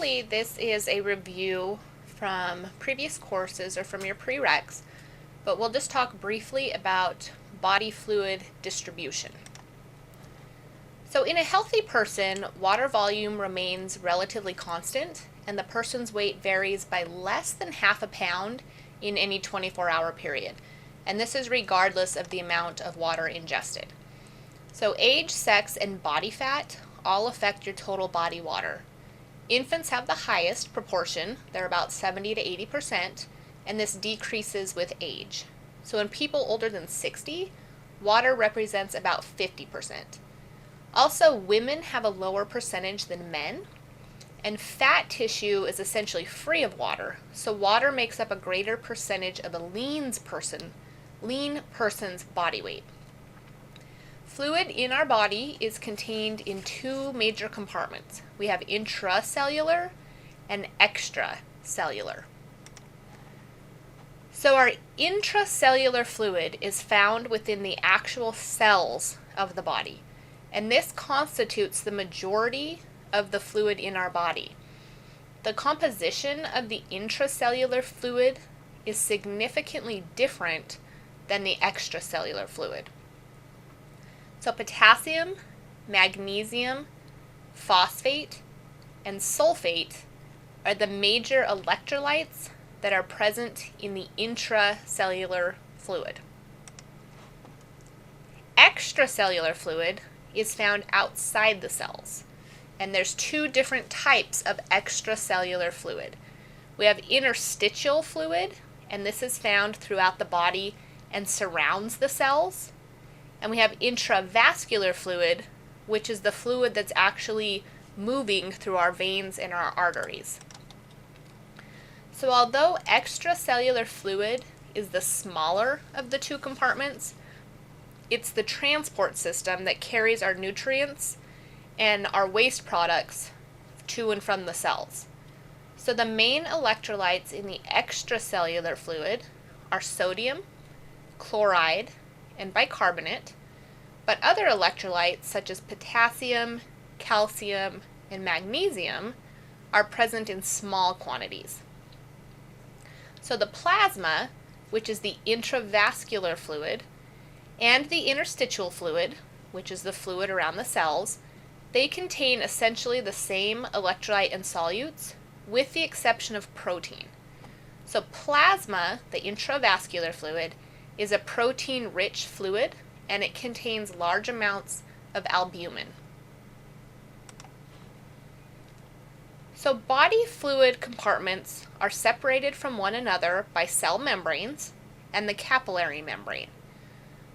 Hopefully this is a review from previous courses or from your prereqs, but we'll just talk briefly about body fluid distribution. So in a healthy person, water volume remains relatively constant, and the person's weight varies by less than half a pound in any 24-hour period. And this is regardless of the amount of water ingested. So age, sex, and body fat all affect your total body water. Infants have the highest proportion, they're about 70 to 80%, and this decreases with age. So in people older than 60, water represents about 50%. Also, women have a lower percentage than men, and fat tissue is essentially free of water, so water makes up a greater percentage of a lean person's body weight. Fluid in our body is contained in two major compartments. We have intracellular and extracellular. So our intracellular fluid is found within the actual cells of the body, and this constitutes the majority of the fluid in our body. The composition of the intracellular fluid is significantly different than the extracellular fluid. So potassium, magnesium, phosphate, and sulfate are the major electrolytes that are present in the intracellular fluid. Extracellular fluid is found outside the cells, and there's two different types of extracellular fluid. We have interstitial fluid, and this is found throughout the body and surrounds the cells. And we have intravascular fluid, which is the fluid that's actually moving through our veins and our arteries. So although extracellular fluid is the smaller of the two compartments, it's the transport system that carries our nutrients and our waste products to and from the cells. So the main electrolytes in the extracellular fluid are sodium, chloride, and bicarbonate, but other electrolytes such as potassium, calcium, and magnesium are present in small quantities. So the plasma, which is the intravascular fluid, and the interstitial fluid, which is the fluid around the cells, they contain essentially the same electrolyte and solutes, with the exception of protein. So plasma, the intravascular fluid, is a protein-rich fluid, and it contains large amounts of albumin. So body fluid compartments are separated from one another by cell membranes and the capillary membrane.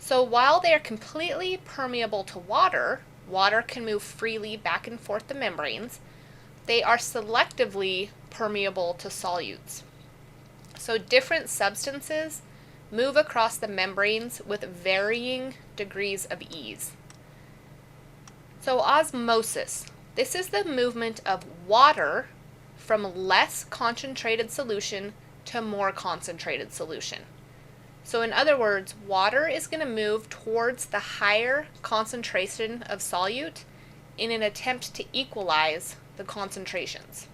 So while they are completely permeable to water, water can move freely back and forth the membranes, they are selectively permeable to solutes. So different substances move across the membranes with varying degrees of ease. So osmosis. This is the movement of water from less concentrated solution to more concentrated solution. So in other words, water is going to move towards the higher concentration of solute in an attempt to equalize the concentrations.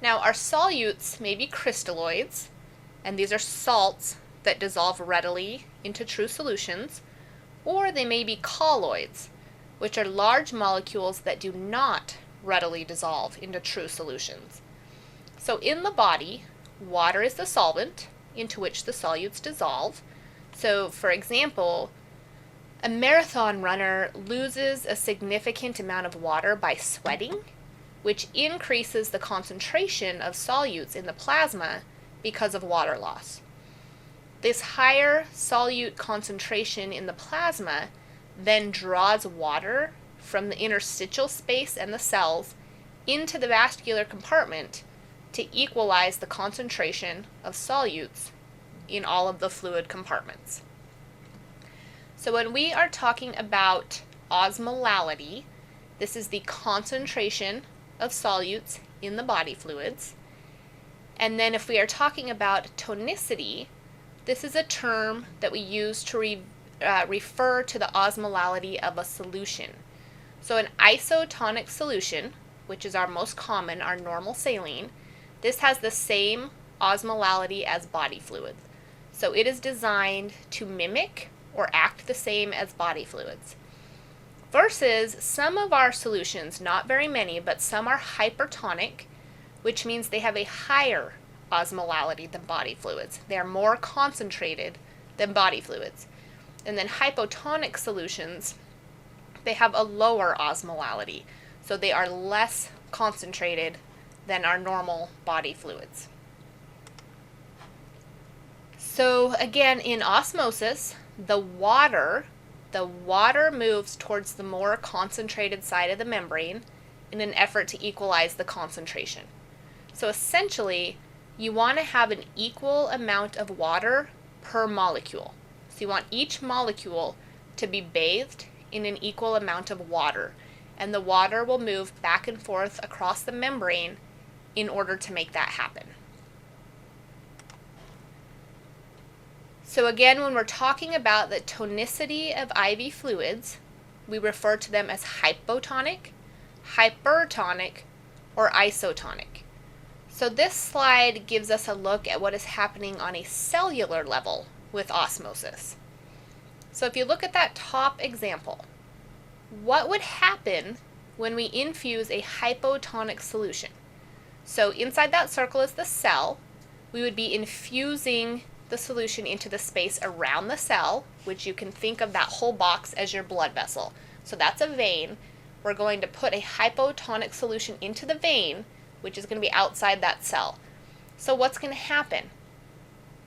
Now our solutes may be crystalloids, and these are salts that dissolve readily into true solutions, or they may be colloids, which are large molecules that do not readily dissolve into true solutions. So in the body, water is the solvent into which the solutes dissolve. So for example, a marathon runner loses a significant amount of water by sweating, which increases the concentration of solutes in the plasma because of water loss. This higher solute concentration in the plasma then draws water from the interstitial space and the cells into the vascular compartment to equalize the concentration of solutes in all of the fluid compartments. So when we are talking about osmolality, this is the concentration of solutes in the body fluids. And then if we are talking about tonicity, this is a term that we use to refer to the osmolality of a solution. So an isotonic solution, which is our most common, our normal saline, this has the same osmolality as body fluids. So it is designed to mimic or act the same as body fluids. Versus some of our solutions, not very many, but some are hypertonic, which means they have a higher osmolality than body fluids. They are more concentrated than body fluids. And then hypotonic solutions, they have a lower osmolality, so they are less concentrated than our normal body fluids. So again, in osmosis, the water moves towards the more concentrated side of the membrane in an effort to equalize the concentration. So essentially, you want to have an equal amount of water per molecule. So you want each molecule to be bathed in an equal amount of water, and the water will move back and forth across the membrane in order to make that happen. So again, when we're talking about the tonicity of IV fluids, we refer to them as hypotonic, hypertonic, or isotonic. So this slide gives us a look at what is happening on a cellular level with osmosis. So if you look at that top example, what would happen when we infuse a hypotonic solution? So inside that circle is the cell. We would be infusing the solution into the space around the cell, which you can think of that whole box as your blood vessel. So that's a vein. We're going to put a hypotonic solution into the vein, which is going to be outside that cell. So what's going to happen?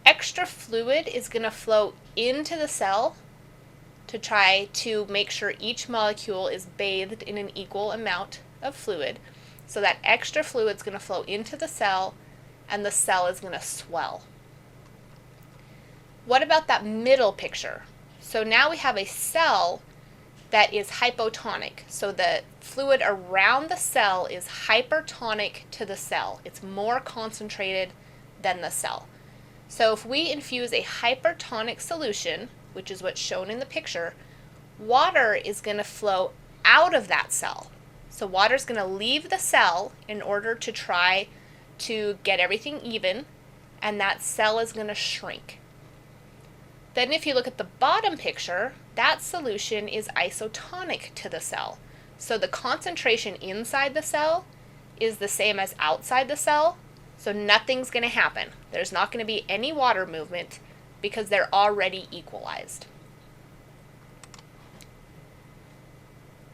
Extra fluid is going to flow into the cell to try to make sure each molecule is bathed in an equal amount of fluid. So that extra fluid is going to flow into the cell, and the cell is going to swell. What about that middle picture? So now we have a cell that is hypotonic. So the fluid around the cell is hypertonic to the cell. It's more concentrated than the cell. So if we infuse a hypertonic solution, which is what's shown in the picture, water is going to flow out of that cell. So water is going to leave the cell in order to try to get everything even, and that cell is going to shrink. Then if you look at the bottom picture, that solution is isotonic to the cell. So the concentration inside the cell is the same as outside the cell, so nothing's going to happen. There's not going to be any water movement because they're already equalized.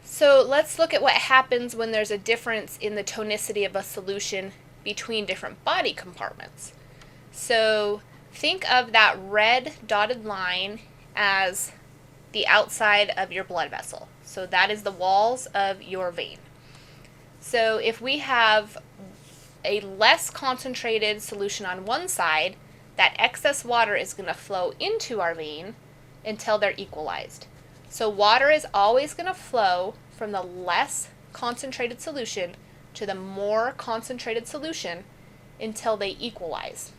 So let's look at what happens when there's a difference in the tonicity of a solution between different body compartments. So think of that red dotted line as the outside of your blood vessel. So that is the walls of your vein. So if we have a less concentrated solution on one side, that excess water is going to flow into our vein until they're equalized. So water is always going to flow from the less concentrated solution to the more concentrated solution until they equalize.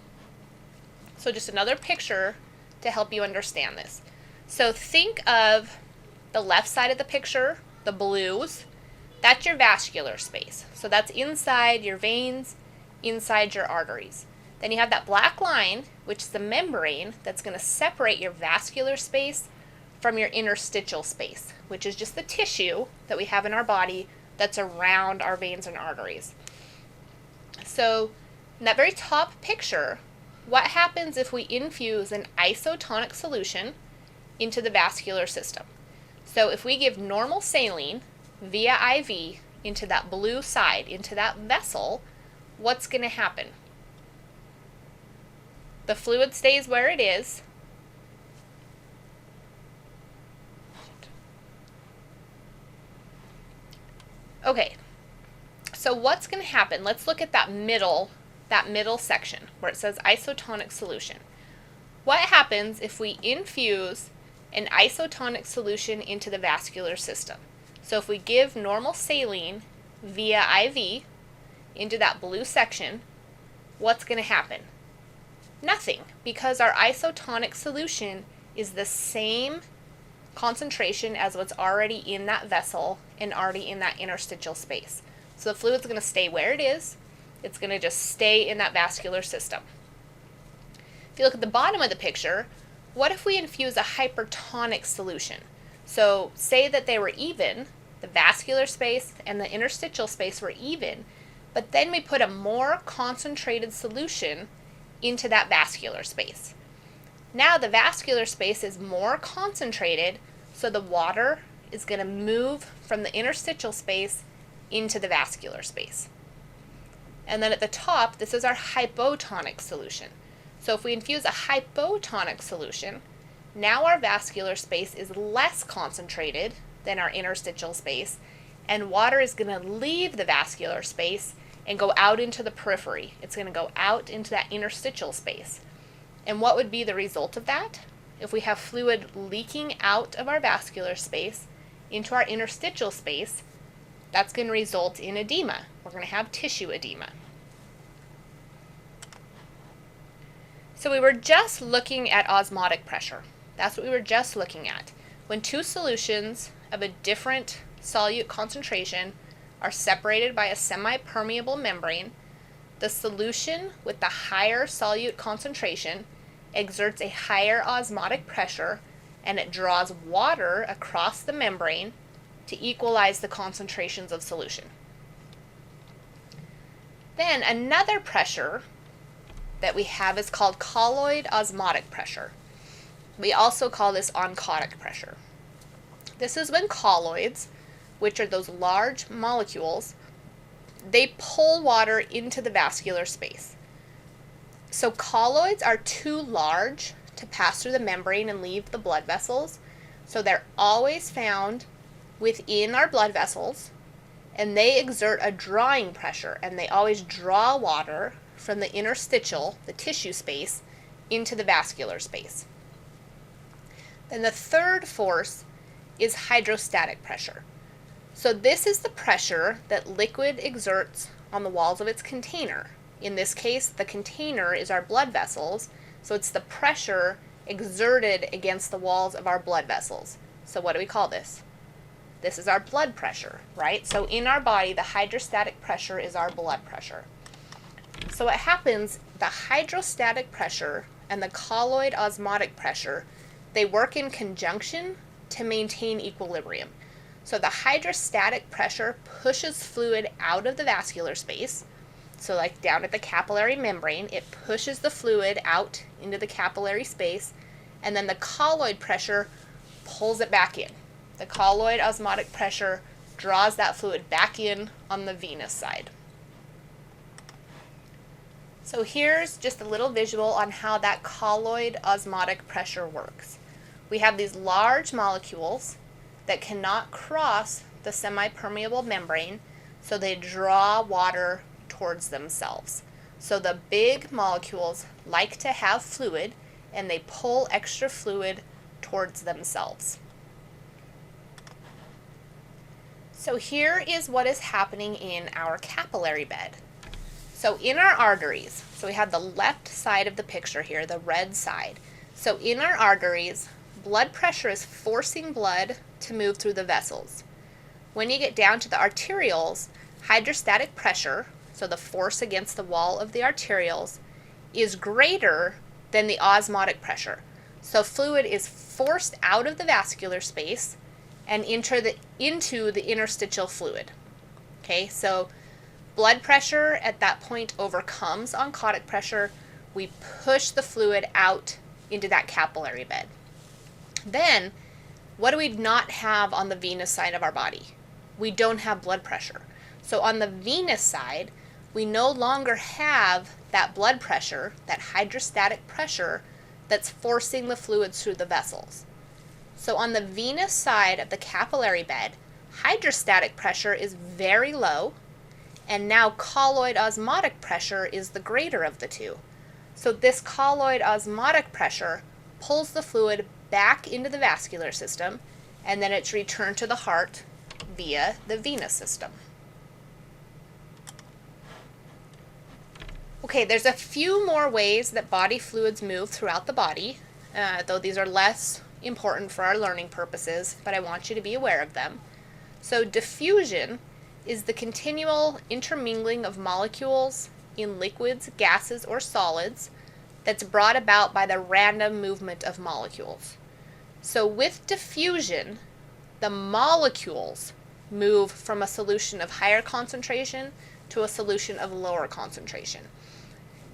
So just another picture to help you understand this. So think of the left side of the picture, the blues. That's your vascular space. So that's inside your veins, inside your arteries. Then you have that black line, which is the membrane that's going to separate your vascular space from your interstitial space, which is just the tissue that we have in our body that's around our veins and arteries. So in that very top picture, what happens if we infuse an isotonic solution into the vascular system? So if we give normal saline via IV into that blue side, into that vessel, what's going to happen? The fluid stays where it is. Okay, so what's going to happen? Let's look at that middle section where it says isotonic solution. What happens if we infuse an isotonic solution into the vascular system? So if we give normal saline via IV into that blue section, what's going to happen? Nothing, because our isotonic solution is the same concentration as what's already in that vessel and already in that interstitial space. So the fluid's going to stay where it is. It's going to just stay in that vascular system. If you look at the bottom of the picture, what if we infuse a hypertonic solution? So say that they were even, the vascular space and the interstitial space were even, but then we put a more concentrated solution into that vascular space. Now the vascular space is more concentrated, so the water is going to move from the interstitial space into the vascular space. And then at the top, this is our hypotonic solution. So if we infuse a hypotonic solution, now our vascular space is less concentrated than our interstitial space, and water is going to leave the vascular space and go out into the periphery. It's going to go out into that interstitial space. And what would be the result of that? If we have fluid leaking out of our vascular space into our interstitial space, that's going to result in edema. We're going to have tissue edema. So we were just looking at osmotic pressure. That's what we were just looking at. When two solutions of a different solute concentration are separated by a semi-permeable membrane, the solution with the higher solute concentration exerts a higher osmotic pressure, and it draws water across the membrane to equalize the concentrations of solution. Then another pressure that we have is called colloid osmotic pressure. We also call this oncotic pressure. This is when colloids, which are those large molecules, they pull water into the vascular space. So colloids are too large to pass through the membrane and leave the blood vessels, so they're always found within our blood vessels, and they exert a drawing pressure, and they always draw water from the interstitial, the tissue space, into the vascular space. Then the third force is hydrostatic pressure. So this is the pressure that liquid exerts on the walls of its container. In this case, the container is our blood vessels, so it's the pressure exerted against the walls of our blood vessels. So what do we call this? This is our blood pressure, right? So in our body, the hydrostatic pressure is our blood pressure. So what happens, the hydrostatic pressure and the colloid osmotic pressure, they work in conjunction to maintain equilibrium. So the hydrostatic pressure pushes fluid out of the vascular space. So like down at the capillary membrane, it pushes the fluid out into the capillary space, and then the colloid pressure pulls it back in. The colloid osmotic pressure draws that fluid back in on the venous side. So here's just a little visual on how that colloid osmotic pressure works. We have these large molecules that cannot cross the semi-permeable membrane, so they draw water towards themselves. So the big molecules like to have fluid, and they pull extra fluid towards themselves. So here is what is happening in our capillary bed. So in our arteries, so we have the left side of the picture here, the red side. So in our arteries, blood pressure is forcing blood to move through the vessels. When you get down to the arterioles, hydrostatic pressure, so the force against the wall of the arterioles, is greater than the osmotic pressure. So fluid is forced out of the vascular space and into the interstitial fluid. Okay, so blood pressure at that point overcomes oncotic pressure. We push the fluid out into that capillary bed. Then, what do we not have on the venous side of our body? We don't have blood pressure. So on the venous side, we no longer have that blood pressure, that hydrostatic pressure that's forcing the fluids through the vessels. So on the venous side of the capillary bed, hydrostatic pressure is very low, and now colloid osmotic pressure is the greater of the two. So this colloid osmotic pressure pulls the fluid back into the vascular system, and then it's returned to the heart via the venous system. Okay, there's a few more ways that body fluids move throughout the body, though these are less important for our learning purposes, but I want you to be aware of them. So diffusion is the continual intermingling of molecules in liquids, gases, or solids that's brought about by the random movement of molecules. So with diffusion, the molecules move from a solution of higher concentration to a solution of lower concentration.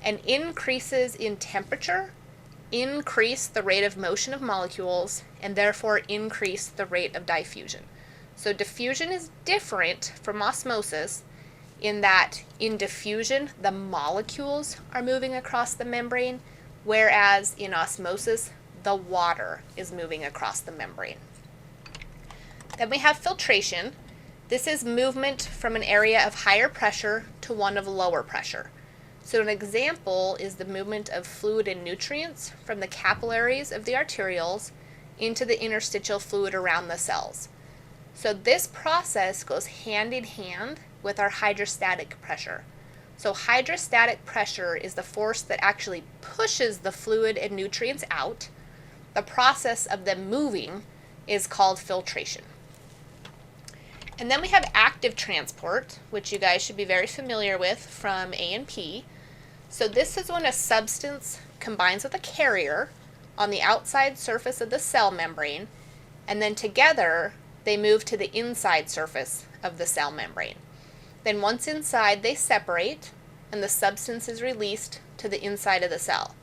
And increases in temperature increase the rate of motion of molecules and therefore increase the rate of diffusion. So diffusion is different from osmosis in that in diffusion the molecules are moving across the membrane, whereas in osmosis the water is moving across the membrane. Then we have filtration. This is movement from an area of higher pressure to one of lower pressure. So an example is the movement of fluid and nutrients from the capillaries of the arterioles into the interstitial fluid around the cells. So this process goes hand in hand with our hydrostatic pressure. So hydrostatic pressure is the force that actually pushes the fluid and nutrients out. The process of them moving is called filtration. And then we have active transport, which you guys should be very familiar with from A&P. So this is when a substance combines with a carrier on the outside surface of the cell membrane, and then together they move to the inside surface of the cell membrane. Then once inside, they separate, and the substance is released to the inside of the cell.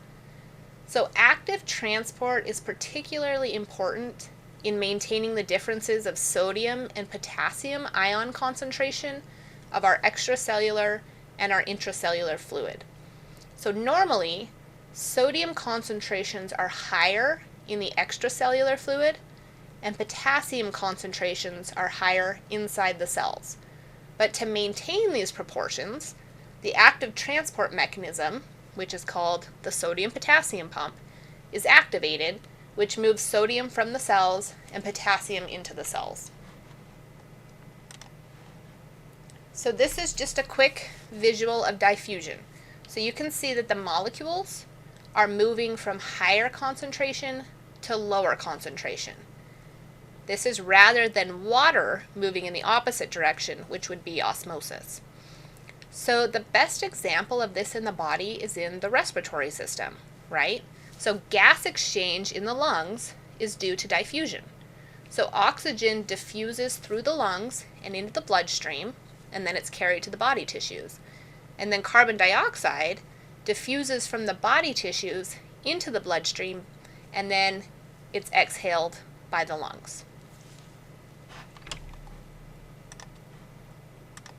So active transport is particularly important in maintaining the differences of sodium and potassium ion concentration of our extracellular and our intracellular fluid. So normally, sodium concentrations are higher in the extracellular fluid, and potassium concentrations are higher inside the cells. But to maintain these proportions, the active transport mechanism, which is called the sodium-potassium pump, is activated, which moves sodium from the cells and potassium into the cells. So this is just a quick visual of diffusion. So you can see that the molecules are moving from higher concentration to lower concentration. This is rather than water moving in the opposite direction, which would be osmosis. So the best example of this in the body is in the respiratory system, right? So gas exchange in the lungs is due to diffusion. So oxygen diffuses through the lungs and into the bloodstream, and then it's carried to the body tissues. And then carbon dioxide diffuses from the body tissues into the bloodstream, and then it's exhaled by the lungs.